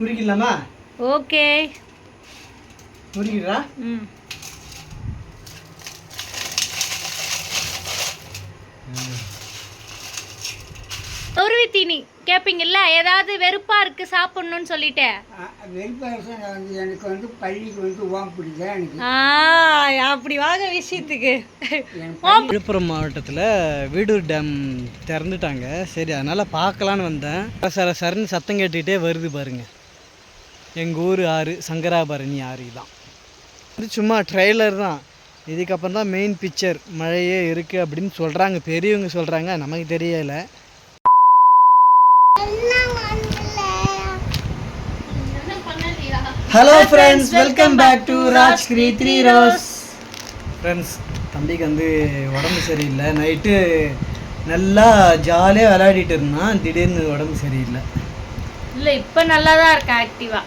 புரிக்கலாமா? Okay. புரியுதா? உருவி தீனி கேட்பீங்கல்ல, ஏதாவது வெறுப்பா இருக்கு சாப்பிடணும்னு சொல்லிட்டேன். எனக்கு வந்து பள்ளிக்கு வந்து ஓம் பிடிக்கும் எனக்கு. அப்படி வாங்க விஷயத்துக்கு. விழுப்புரம் மாவட்டத்தில் வீடூர் டேம் திறந்துட்டாங்க. சரி, அதனால் பார்க்கலான்னு வந்தேன். சரன்னு சத்தம் கேட்டுக்கிட்டே வருது பாருங்க. எங்கள் ஊர் ஆறு சங்கராபரணி ஆறு தான். இது சும்மா ட்ரெய்லர் தான். இதுக்கப்புறம் தான் மெயின் பிக்சர். மழையே இருக்குது அப்படின்னு சொல்கிறாங்க, பெரியவங்க சொல்கிறாங்க, நமக்கு தெரியலை. Hello friends, welcome back to Rajgiri 3 rose. Friends, தம்பிக்கு வந்து உடம்பு சரியில்லை. நைட்டு நல்லா ஜாலியாக விளையாடிட்டு இருந்தான். திடீர்னு உடம்பு சரியில்லை. இல்லை, இப்போ நல்லா தான் இருக்கேன், ஆக்டிவாக.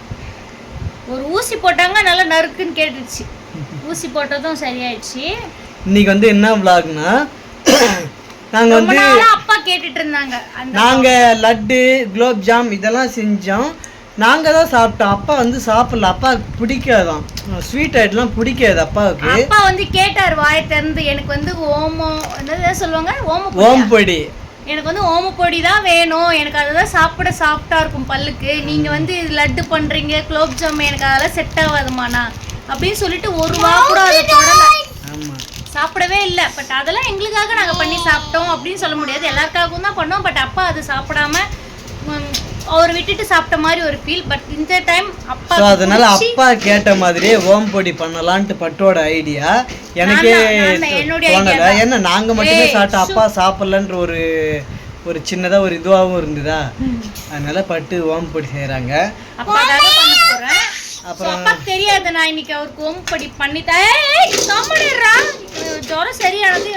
ஒரு ஊசி போட்டாங்க, நல்லா நறுக்குன்னு கேட்டுடுச்சு. ஊசி போட்டதும் சரியாயிடுச்சு. இன்னைக்கு வந்து என்ன விளாக்னா, நாங்கள் வந்து அப்பா கேட்டுட்டு இருந்தாங்க. நாங்கள் லட்டு குலோப் ஜாம் இதெல்லாம் செஞ்சோம். நாங்கள் தான் சாப்பிட்டோம். அப்பா வந்து சாப்பிடல. அப்பாவுக்கு பிடிக்காதான், ஸ்வீட் ஐட்டம்லாம் பிடிக்காது அப்பாவுக்கு. அப்பா வந்து கேட்டார் வாயை திறந்து, எனக்கு வந்து ஓமம் என்ன சொல்லுவாங்க, ஓமப்பொடி, எனக்கு வந்து ஓமப்பொடி தான் வேணும், எனக்கு அதுதான் சாப்பிட சாஃப்டா இருக்கும் பல்லுக்கு. நீங்க வந்து லட்டு பண்றீங்க, குலோப் ஜாம், எனக்கு அதெல்லாம் செட் ஆகாதுமாண்ணா அப்படின்னு சொல்லிட்டு ஒரு வா கூட அதை தொடல. சாப்பிடவே இல்லை. பட் அதெல்லாம் எங்களுக்காக நாங்கள் பண்ணி சாப்பிட்டோம் அப்படின்னு சொல்ல முடியாது, எல்லாருக்காகவும் தான் பண்ணோம். பட் அப்பா அது சாப்பிடாம அவர் விட்டுட்டு சாப்பிட்ட மாதிரி ஒரு ஃபீல். பட் இந்த டைம் அப்பா, அதனால அப்பா கேட்ட மாதிரியே ஓம் பொடி பண்ணலான்ட்டு பட்டோட ஐடியா. எனக்கே தோணலை. ஏன்னா நாங்கள் மட்டுமே சாப்பிட்டோம், அப்பா சாப்பிடலன்ற ஒரு சின்னதாக ஒரு இதுவாகவும் இருந்ததா. அதனால பட்டு ஓம் பொடி செய்கிறாங்க. அப்புறம் அப்பாக்கு தெரியாது நான் இன்னைக்கு அவருக்கு ஓம் பொடி பண்ணிட்டேன். ஜுரம் சரியானது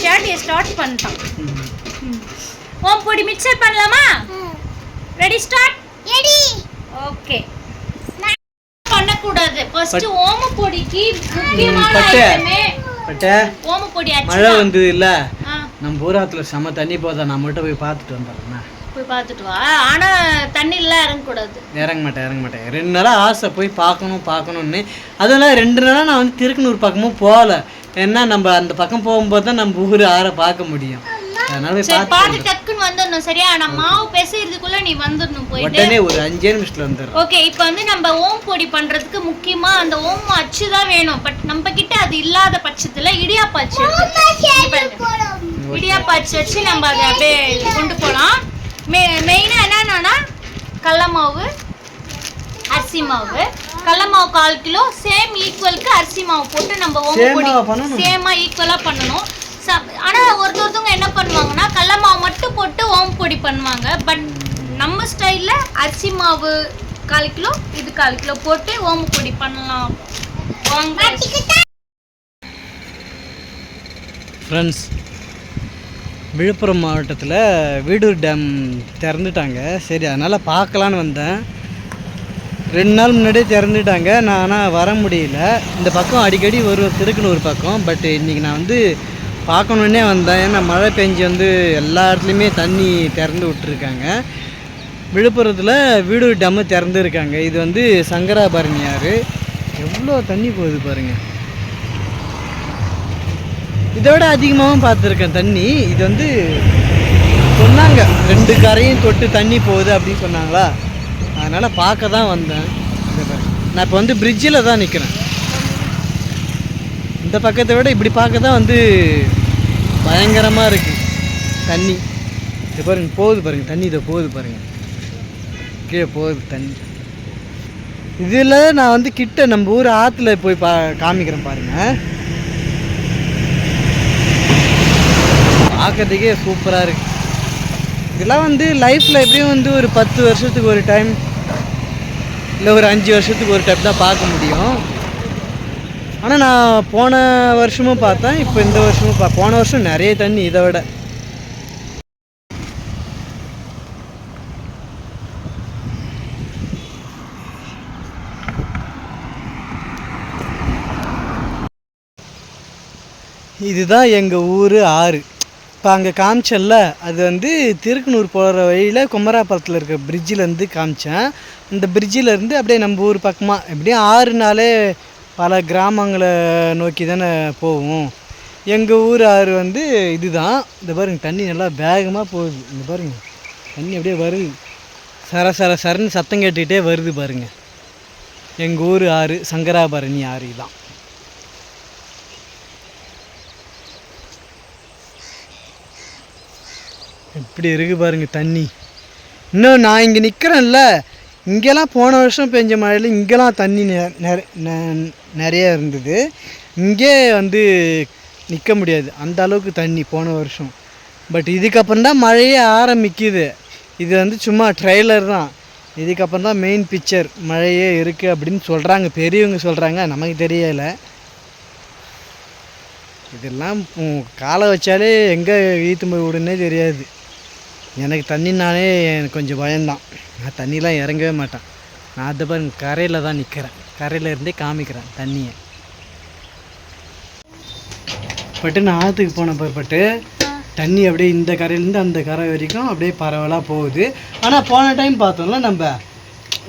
சேட்டையை ஸ்டார்ட் பண்ணிட்டான். ஓம் பொடி மிக்சர் பண்ணலாமா? Ready start. ரெடி. ஓகே. பண்ணக்கூடாது. ஃபர்ஸ்ட் ஓமப்பொடிக்கு முக்கியமான ஐட்டமே ஓமப்பொடி. மழை வந்து இல்ல, நம்ம பூராத்துல செம தண்ணி போதா. நான் மட்டும் போய் பார்த்துட்டு வந்துடுறேன். போய் பார்த்துட்டு வா. ஆனா தண்ணிலாம் இறங்கக்கூடாது. இறங்க மாட்டேன். 2 நாளாக ஆசை போய் பார்க்கணும்னு. அதெல்லாம் 2 நாளாக நான் வந்து திருக்கனூர் பக்கமும் போகல. ஏன்னா நம்ம அந்த பக்கம் போகும்போது தான் நம்ம ஊர் ஆற பார்க்க முடியும். பாத்து டக்குன்னு வந்துடணும். சரியா? நான் மாவு பேசுறதுக்குள்ள நீ வந்துடணும். போயிட்டு உடனே ஒரு 5 நிமிஷத்துல வந்துடுறோம். ஓகே. இப்போ வந்து நம்ம ஓம் பொடி பண்றதுக்கு முக்கியமா அந்த ஓம் அச்சு தான் வேணும். பட் நம்ம கிட்ட அது இல்லாத பட்சத்துல இடியாப்ப அச்சு, இடியாப்ப அச்சு வச்சு நம்ம அதை அப்படியே கொண்டு போகலாம். மெயினா என்னன்னா கடல மாவு, அரிசி மாவு. கடல மாவு 1/4 கிலோ, சேம் ஈக்குவலுக்கு அரிசி மாவு போட்டு நம்ம ஓம் பொடி சேமா ஈக்குவலா பண்ணணும். ஆனா ஒருத்தவங்க என்ன பண்ணுவாங்கன்னா கடல மாவு மட்டும் போட்டு ஓம் பொடி பண்ணுவாங்க. பட் நம்ம ஸ்டைல்ல அரிசி மாவு 1/4 கிலோ, இது 1/4 கிலோ போட்டு ஓம் பொடி பண்ணலாம். ஃப்ரெண்ட்ஸ், விழுப்புரம் மாவட்டத்தில் வீடூர் டேம் திறந்துட்டாங்க. சரி, அதனால் பார்க்கலான்னு வந்தேன். 2 நாள் முன்னாடியே திறந்துட்டாங்க. நான் ஆனால் வர முடியல. இந்த பக்கம் அடிக்கடி ஒரு திருக்கனூர் பக்கம். பட் இன்றைக்கி நான் வந்து பார்க்கணுன்னே வந்தேன். ஏன்னா மழை பெஞ்சு வந்து எல்லா இடத்துலையுமே தண்ணி திறந்து விட்டுருக்காங்க. விழுப்புரத்தில் வீடூர் டேம்மு திறந்துருக்காங்க. இது வந்து சங்கராபரணி ஆறு. எவ்வளோ தண்ணி போகுது பாருங்கள். இதோட அதிகமாகவும் பார்த்துருக்கேன் தண்ணி. இது வந்து சொன்னாங்க 2 கரையும் தொட்டு தண்ணி போகுது அப்படின்னு சொன்னாங்களா. அதனால் பார்க்க தான் வந்தேன். நான் இப்போ வந்து பிரிட்ஜில் தான் நிற்கிறேன். இந்த பக்கத்தை விட இப்படி பார்க்க தான் வந்து பயங்கரமாக இருக்குது தண்ணி. இது பாருங்கள், போகுது பாருங்கள் தண்ணி. இதை போகுது பாருங்கள், கீழே போகுது தண்ணி. இதில் நான் வந்து கிட்ட நம்ம ஊர் ஆற்றுல போய் காமிக்கிறேன் பாருங்கள். பார்க்கறதுக்கே சூப்பராக இருக்குது. இதெல்லாம் வந்து லைஃப்பில் எப்படியும் வந்து ஒரு 10 வருஷத்துக்கு ஒரு டைம், இல்லை ஒரு 5 வருஷத்துக்கு ஒரு டைம் தான் பார்க்க முடியும். ஆனால் நான் போன வருஷமும் பார்த்தேன், இப்போ இந்த வருஷமும் போன வருஷம் நிறைய தண்ணி இதை விட. இதுதான் எங்கள் ஊர் ஆறு. இப்போ அங்கே காமிச்சல்ல அது வந்து திருக்கனூர் போகிற வழியில் குமராபுரத்தில் இருக்க பிரிட்ஜிலேருந்து காமிச்சேன். அந்த பிரிட்ஜிலேருந்து அப்படியே நம்ம ஊர் பக்கமாக எப்படியும் 6 பல கிராமங்களை நோக்கி தானே போவோம். எங்கள் ஊர் ஆறு வந்து இதுதான். இந்த பாருங்க தண்ணி நல்லா வேகமாக போகுது. இந்த பாருங்க தண்ணி அப்படியே வருது, சரன்னு சத்தம் கேட்டுக்கிட்டே வருது பாருங்கள். எங்கள் ஊர் ஆறு சங்கராபரணி ஆறு தான். எப்படி இருக்குது பாருங்கள் தண்ணி. இன்னும் நான் இங்கே நிற்கிறேன்ல, இங்கெல்லாம் போன வருஷம் பெஞ்ச மழையில் இங்கெல்லாம் தண்ணி நிறைய இருந்தது. இங்கே வந்து நிற்க முடியாது அந்த அளவுக்கு தண்ணி போன வருஷம். பட் இதுக்கப்புறம் தான் மழையே ஆரம்பிக்குது. இது வந்து சும்மா ட்ரெய்லர் தான். இதுக்கப்புறம் தான் மெயின் பிக்சர் மழையே இருக்குது அப்படின்னு சொல்கிறாங்க, பெரியவங்க சொல்கிறாங்க, நமக்கு தெரியலை. இதெல்லாம் காலை வச்சாலே எங்கே ஈத்து போய் விடுன்னே தெரியாது. எனக்கு தண்ணினாலே எனக்கு கொஞ்சம் பயம்தான். நான் தண்ணிலாம் இறங்கவே மாட்டேன். நான் அதை பாருங்க கரையில் தான் நிற்கிறேன், கரையில் இருந்தே காமிக்கிறேன் தண்ணியை. பட்டு நான் ஆற்றுக்கு போன பட்டு தண்ணி அப்படியே இந்த கரையிலேருந்து அந்த கரை வரைக்கும் அப்படியே பரவலாக போகுது. ஆனால் போன டைம் பார்த்தோம்ல நம்ம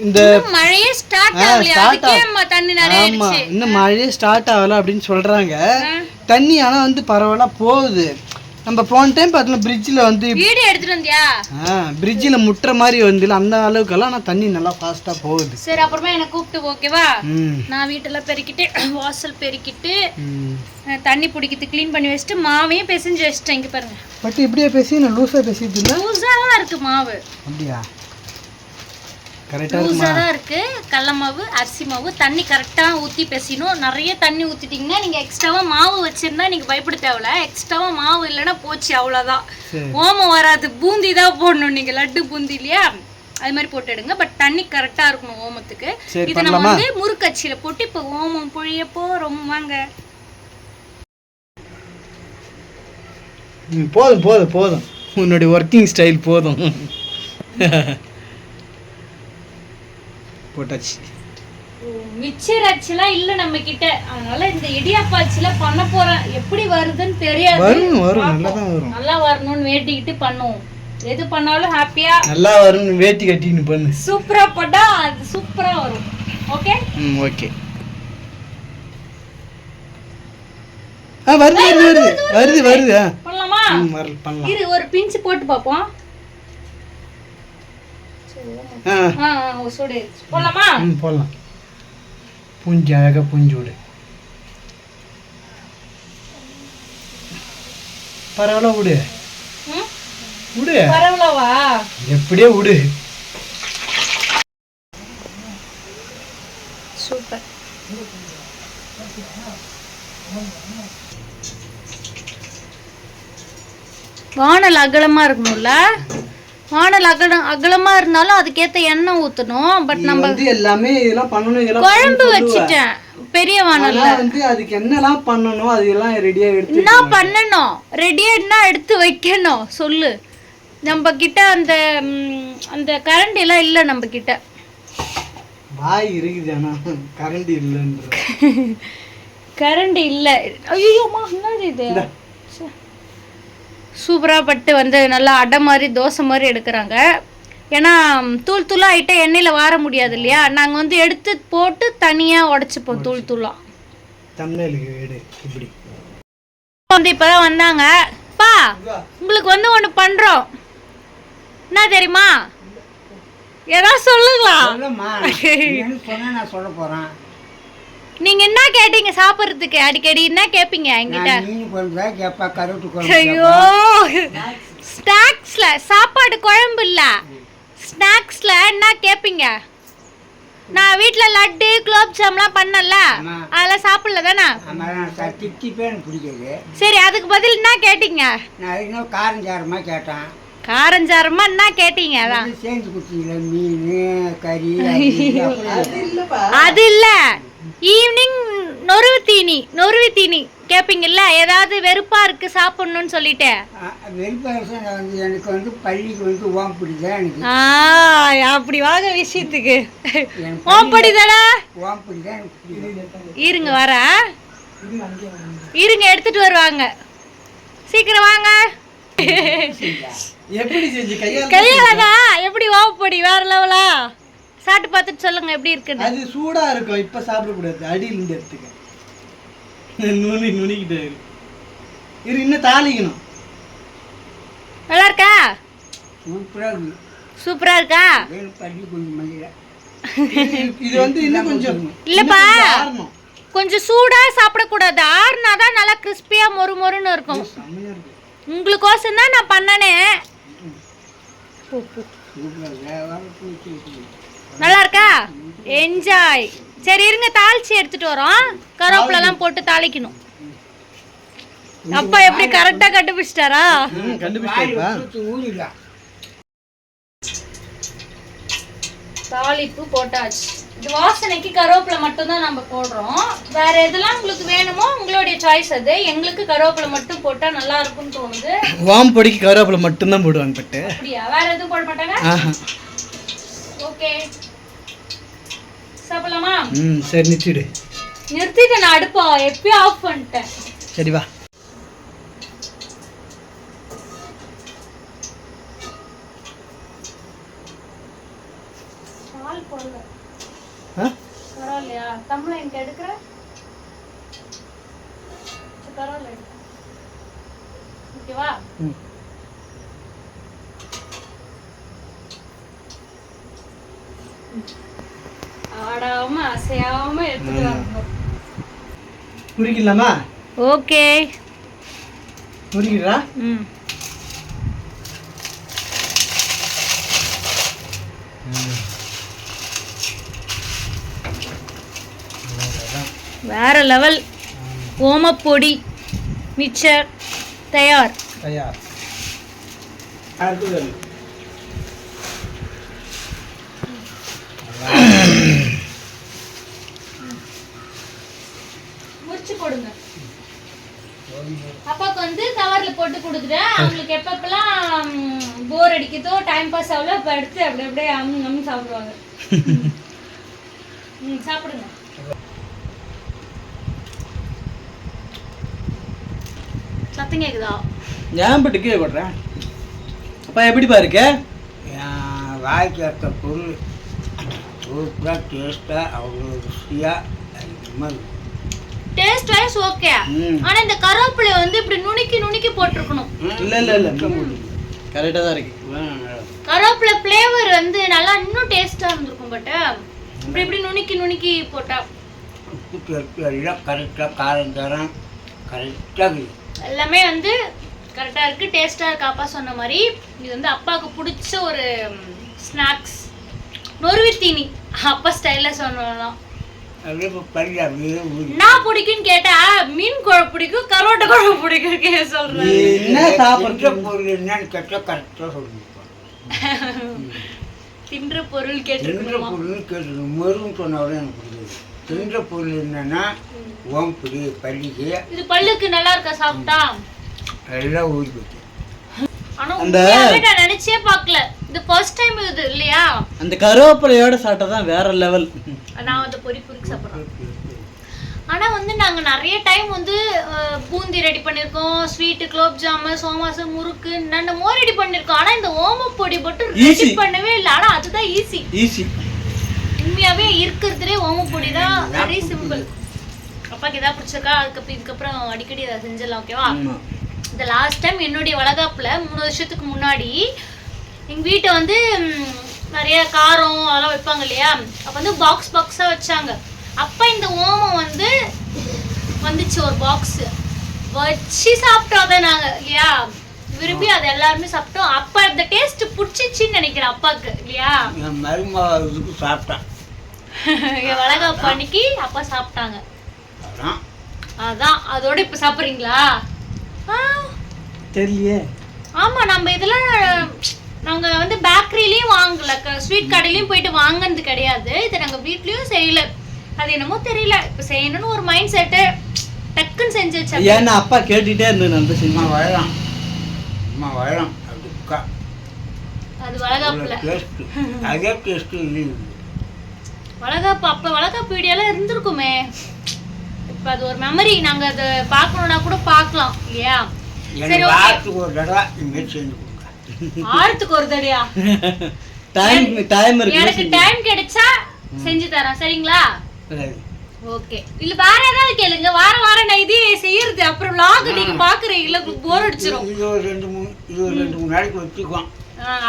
இந்த மழையே ஸ்டார்ட் ஆமாம் இன்னும் மழையே ஸ்டார்ட் ஆகலை அப்படின்னு சொல்கிறாங்க. தண்ணி ஆனால் வந்து பரவலாக போகுது. நம்ம போன டைம் பார்த்தோம்ல பிரிட்ஜில் வந்து வீடியோ எடுத்துட்டு வந்தியா? பிரிட்ஜில் முட்டுற மாதிரி வந்து அந்த அளவுக்கெல்லாம் ஆனால் தண்ணி நல்லா ஃபாஸ்ட்டாக போகுது. சரி அப்புறமா என்னை கூப்பிட்டு ஓகேவா? நான் வீட்டெல்லாம் பெருக்கிட்டு வாசல் பெருக்கிட்டு தண்ணி பிடிக்கிட்டு க்ளீன் பண்ணி வச்சுட்டு மாவையும் பிசைஞ்சு வச்சுட்டேன். இங்கே பாருங்க. பட் இப்படியே பேசி நான் லூஸாக பேசிட்டு இல்லை, லூஸாக தான் இருக்குது மாவு. அப்படியா? கரெக்டாக லூஸாக தான் இருக்குது. கடல மாவு அரிசி மாவு தண்ணி கரெக்டாக ஊற்றி பேசிடணும். நிறைய தண்ணி ஊற்றிட்டிங்கன்னா நீங்கள் எக்ஸ்ட்ராவாக மாவு வச்சுருந்தா நீங்கள் பயப்பட தேவையில்ல. எக்ஸ்ட்ராவாக மாவு இல்லைன்னா போச்சு, அவ்வளோதான். ஓமம் வராது, பூந்தி தான் போடணும். நீங்கள் லட்டு பூந்தி இல்லையா, அது மாதிரி போட்டு எடுங்க. பட் தண்ணி கரெக்டாக இருக்கணும் ஓமத்துக்கு. இது நம்ம வந்து முறுக்கச்சியில் போட்டு இப்போ ஓமம் பொழிய போகிறோம். வாங்க. போதும் போதும் போதும், உன்னுடைய ஒர்க்கிங் ஸ்டைல் போதும். போட்டாச்சு. மிச்சர் அச்சுலாம் இல்லை நம்ம கிட்ட, அதனால இந்த இடியாப்பா அச்சுல பண்ண போறேன். எப்படி வருதுன்னு தெரியாது. வரும் வரும், நல்லா தான் வரும். நல்லா வரணும்னு வேட்டிக்கிட்டு பண்ணுவோம். எது பண்ணாலும் ஹாப்பியா நல்லா வரும்னு வேட்டி கட்டின்னு பண்ணு. சூப்பரா பண்ணா அது சூப்பரா வரும். Okay okay. வருது வருது வருது வருது. பண்ணலாமா? பண்ணலாம். இரு ஒரு பிஞ்ச் போட்டு பாப்போம். சுடு போடலாமா? போடலாம். பூஞ்சி அழகா பூஞ்சி விடு. பரவாயில்ல விடு விடு. பரவாயில்லவா? எப்படியே விடு. சூப்பர். வானல் அகலமா இருக்கணும்ல. வானல் அகலமா இருந்தாலும் அதுக்கேத்த எண்ணெய் ஊத்தணும். பட் நம்ம வந்து எல்லாமே இதெல்லாம் பண்ணனும். இதெல்லாம் குழம்பு வச்சிட்டேன் பெரிய வானல்ல. வந்து அதுக்கு என்னலாம் பண்ணனும் அதெல்லாம் ரெடியா எடுத்து என்ன பண்ணனும்? ரெடியா என்ன எடுத்து வைக்கணும் சொல்லு. நம்ம கிட்ட அந்த அந்த கரண்ட் எல்லாம் இல்ல நம்ம கிட்ட. வாய் இருக்குது ஆனா கரண்ட் இல்லன்ற. கரண்ட் இல்ல. ஐயோ மா என்னது இது? சூப்பராக பட்டு வந்து நல்லா அடை மாதிரி தோசை மாதிரி எடுக்கிறாங்க. ஏன்னா தூள் தூளாக ஆகிட்டா எண்ணெயில் வார முடியாது இல்லையா. நாங்கள் வந்து எடுத்து போட்டு தனியாக உடச்சிப்போம் தூள் தூளாக. வந்து இப்போ தான் வந்தாங்க. பா உங்களுக்கு வந்து ஒன்று பண்ணுறோம், என்ன தெரியுமா? யாராவது சொல்லுங்களா? நான் சொல்ல போகிறேன். நீங்க என்ன கேட்டீங்க சாப்பிட்றதுக்கு? அடிக்கடி என்ன கேட்பீங்க என்கிட்ட? ஐயோ ஸ்நாக்ஸ்ல சாப்பாடு குழம்பு இல்ல, ஸ்நாக்ஸ்ல என்ன கேட்பீங்க? நான் வீட்டுல லட்டு குலோப் ஜாம்லாம் பண்ணல, அதெல்லாம் சாப்பிடல தானே. சரி அதுக்கு பதில் என்ன கேட்டீங்க? காரஞ்சாரமா கேட்டேன். காரஞ்சாரமா என்ன கேட்டீங்க? அதான் அது இல்ல. ஈவினிங் நொறுவி தீனி கேட்பீங்கல்ல, ஏதாவது வெறுப்பா இருக்கு சாப்பிடணும்னு சொல்லிட்டு. எனக்கு வந்து பள்ளிக்கு வந்து ஓம்படி தான் எனக்கு. அப்படி வாங்க விஷயத்துக்கு. ஓம்படி தானே? ஓம்படி தான். இருங்க வர, இருங்க எடுத்துட்டு வருவாங்க. சீக்கிரம் வாங்க. எப்படி செஞ்சு கையால் கையாலதா எப்படி ஓமப்பொடி வேற லெவலா சாப்பிட்டு பார்த்துட்டு சொல்லுங்க எப்படி இருக்குன்னு. அது சூடா இருக்கும், இப்ப சாப்பிடக்கூடாது, அடியில இருந்து எடுத்துக்க. நுனிக்கிட்டு இரு, இன்னும் தாளிக்கணும். நல்லா இருக்கா? சூப்பராக இருக்குது. சூப்பரா இருக்கா? பள்ளி கொஞ்சம் மல்லிகை இது வந்து இன்னும் கொஞ்சம் இல்லப்பா ஆறணும். கொஞ்சம் சூடா சாப்பிடக்கூடாது, ஆறுனாதான் நல்லா கிறிஸ்பியா மொறு மொறுன்னு இருக்கும். செம்மையா இருக்கு. உங்களுக்கோசம் தான் நான் பண்ணனே. நல்லா இருக்கா? என்ஜாய். சரி இருங்க, தாளிச்சு எடுத்துட்டு வரோம். கருவேப்பிலெல்லாம் போட்டு தாளிக்கணும். அப்பா எப்படி கரெக்டா கண்டுபிடிச்சிட்டாரா? கண்டுபிடிச்சா ஊறிடா. தாளிப்பு போட்டாச்சு. இது வாசனைக்கு கருவேப்பிலை மட்டும் தான் நம்ம போடுறோம். வேற எதெல்லாம் உங்களுக்கு வேணுமோ உங்களுடைய சாய்ஸ். அது எங்களுக்கு கருவேப்பிலை மட்டும் போட்டா நல்லா இருக்கும்னு தோணுது. வாம் பொடிக்கு கருவேப்பிலை மட்டும்தான் போடுவாங்க பட்டு. அப்படியா? வேற எதுவும் போட மாட்டாங்க? ஓகே, சாப்பிடலாமா? சரி நிறுத்திடு. நிறுத்திட்டேன், நான் அடுப்பா எப்பயும் ஆஃப் பண்ணிட்டேன். சரி வா. பால் போடல. ஆ? பரவாயில்லையா? தமிழ் எனக்கு எடுக்கிற பரவாயில்ல. ஓகேவா? ஆடாம அசையாம எடுத்துட்டு வரணும். குறிக்கலாமா? ஓகே, குறிக்கிறா? வேற லெவல். ஓமப்பொடி மிக்சர் தயார். தயார். அடுத்தது முடிச்சு போடுங்க. அப்பாக்கு வந்து கவர்ல போட்டு கொடுத்துட்டேன். அவங்களுக்கு எப்பப்பெல்லாம் போர் அடிக்குதோ, டைம் பாஸ் ஆகல, அப்ப எடுத்து அப்படி அப்படியே அம்மி சாப்பிடுவாங்க. சாப்பிடுங்க. சத்தம் கேக்குதா? ஏன் பட்டு கீழே போடுறேன். அப்பா எப்படிப்பா இருக்கு? வாய்க்கு ஏற்ற பொருள் சூப்பராக டேஸ்ட்டாக அவ்வளோ ருசியாக. Taste wise okay. ஆனா இந்த கருவேப்பிலை வந்து இப்படி நுணுக்கி நுணுக்கி போட்டுருக்கணும். இல்ல கரெக்டா தான் இருக்கு. கருவேப்பிலை ஃப்ளேவர் வந்து நல்லா இன்னும் டேஸ்டா இருந்திருக்கும். பட் இப்படி இப்படி நுணுக்கி நுணுக்கி போட்டா எல்லாம் கரெக்டாக காரம் தரம் கரெக்டாக எல்லாமே வந்து கரெக்டா இருக்கு, டேஸ்டா இருக்கு. அப்பா சொன்ன மாதிரி இது வந்து அப்பாவுக்கு பிடிச்ச ஒரு ஸ்நாக்ஸ். நொறுவி தீனி அப்பா ஸ்டைல்ல சொல்லலாம். நான் பிடிக்கும்னு கேட்டா மீன் குழம்பு பிடிக்கும், கரோட்டை குழம்பு பிடிக்கும் சொல்றேன். என்ன சாப்பிடுற பொருள் என்னன்னு கேட்டா கரெக்டா சொல்லுங்க. தின்ற பொருள் கேட்டுருக்கணும். பொருள் கேட்டுருக்கணும். மருன்னு சொன்னாலும் எனக்கு பிடிக்குது. தின்ற பொருள் என்னன்னா ஓம்புடி பள்ளிக்கு. இது பல்லுக்கு நல்லா இருக்கா சாப்பிட்டா? எல்லாம் ஊறி போச்சு. ஆனா உண்மையாவே நான் நினைச்சே பார்க்கல. இது ஃபர்ஸ்ட் டைம் இது இல்லையா? அந்த கருவேப்பிலையோட சாப்பிட்டா வேற லெவல். நான் அந்த பொரிக்கு சாப்பிடுறேன். ஆனா வந்து நாங்க நிறைய டைம் வந்து பூந்தி ரெடி பண்ணிருக்கோம், ஸ்வீட், குலோப் ஜாமு, சோமாசு, முறுக்கு, என்னென்னமோ ரெடி பண்ணிருக்கோம். ஆனா இந்த ஓமப்பொடி மட்டும் ரெடி பண்ணவே இல்லை. ஆனா அதுதான் ஈஸி. உண்மையாவே இருக்கிறதுலே ஓமப்பொடி தான் வெரி சிம்பிள். அப்பாக்கு ஏதாவது பிடிச்சிருக்கா? இதுக்கப்புறம் அடிக்கடி அதை செஞ்சிடலாம். ஓகேவா? இந்த லாஸ்ட் டைம் என்னுடைய வளகாப்புல 3 வருஷத்துக்கு முன்னாடி எங்க வீட்டை வந்து நிறைய காரம் அதெல்லாம் வைப்பாங்க இல்லையா, அப்ப வந்து பாக்ஸா வச்சாங்க. அப்ப இந்த ஓமம் வந்து வந்துச்சு, ஒரு பாக்ஸ் வச்சு சாப்பிட்டோம். அதை நாங்க இல்லையா விரும்பி அதை எல்லாருமே சாப்பிட்டோம். அப்ப இந்த டேஸ்ட் பிடிச்சிச்சின்னு நினைக்கிறேன் அப்பாக்கு இல்லையா. மருமகளுக்கு சாப்பிட்டான். வளகாப்பு அன்னைக்கு அப்பா சாப்பிட்டாங்க. அதான் அதோட இப்ப சாப்பிடுறீங்களா? தெரியலையே. ஆமா, நம்ம இதெல்லாம் நாங்க வந்து பேக்கரிலயும் வாங்கல, ஸ்வீட் கடையிலயும் போயிட்டு வாங்கினது கிடையாது. இதை நாங்க வீட்லயும் செய்யல. அது என்னமோ தெரியல, இப்ப செய்யணும்னு ஒரு மைண்ட் செட்டு டக்குன்னு செஞ்சு வச்சா. ஏன்னா அப்பா கேட்டுட்டே இருந்தேன் நம்ம சினிமா வளரும் அது வளகாப்புல அதே டேஸ்ட் இல்லை. வளகாப்பு அப்ப வளகாப்பு வீடியோலாம் இருந்திருக்குமே. இப்ப அது ஒரு மெமரி. நாங்க அதை பார்க்கணும்னா கூட பார்க்கலாம் இல்லையா. எனக்கு வாரத்துக்கு ஒரு தடவை இனிமேல் செஞ்சு கொடுங்க. வாரத்துக்கு ஒரு தடையா? டைம் இருக்கு. எனக்கு டைம் கிடைச்சா செஞ்சு தரேன், சரிங்களா? சரி. ஓகே. இல்ல வேற ஏதாவது கேளுங்க. வாரம் வாரம் நான் இதே செய்யறது, அப்புறம் vlog நீங்க பாக்குறீங்கல்ல, உங்களுக்கு போர் அடிச்சிரும். இது ஒரு 2-3 நாளைக்கு வச்சுக்குவோம்.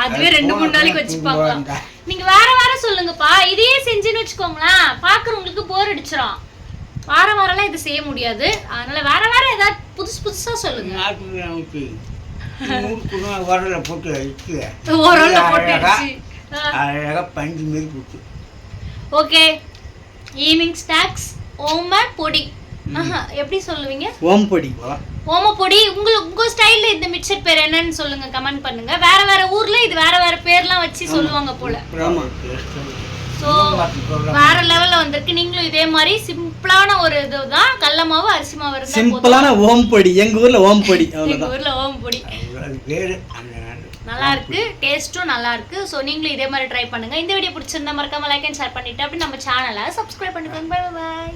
அதுவே 2-3 நாளைக்கு வச்சுப்பாங்க. நீங்க வேற வேற சொல்லுங்கப்பா. இதையே செஞ்சுன்னு வச்சுக்கோங்களேன், பாக்குறவங்களுக்கு போர் அடிச்சிரும். வாரம் வாரம்லாம் இது செய்ய முடியாது. அதனால வேற வேற ஏதாவது புதுசா சொல்லுங்க. நாட்டுக்கு உரல போட்டு வச்சு உரல்ல போட்டு அடிச்சு அழகாக பஞ்சு மாரி கொடுத்து. ஓகே. ஈவினிங் ஸ்நாக்ஸ் ஓம பொடி. எப்படி சொல்லுவீங்க? ஓம்பொடி. ஓம பொடி. உங்க ஸ்டைல்ல இந்த மிக்சர் பேர் என்னன்னு சொல்லுங்க, கமெண்ட் பண்ணுங்க. வேற வேற ஊர்ல இது வேற வேற பேர்லாம் வச்சு சொல்லுவாங்க போல. ஸோ வேற லெவல்ல வந்திருக்கு. நீங்களும் இதே மாதிரி சிம்பிளான ஒரு இதுதான், கடல மாவு அரிசி மாவு இருந்தா சிம்பிளான ஓம்பொடி. எங்க ஊர்ல ஓம்பொடி, எங்க அவ்வளவுதான். ஊர்ல ஓம பொடி. நல்லா இருக்கு, டேஸ்ட்டும் நல்லா இருக்கு. ஸோ நீங்களும் இதே மாதிரி ட்ரை பண்ணுங்க. இந்த வீடியோ பிடிச்சிருந்தா மறக்காம லைக் அண்ட் ஷேர் பண்ணிட்டு அப்படி நம்ம சேனலை சப்ஸ்கிரைப் பண்ணிக்கோங்க. Bye by.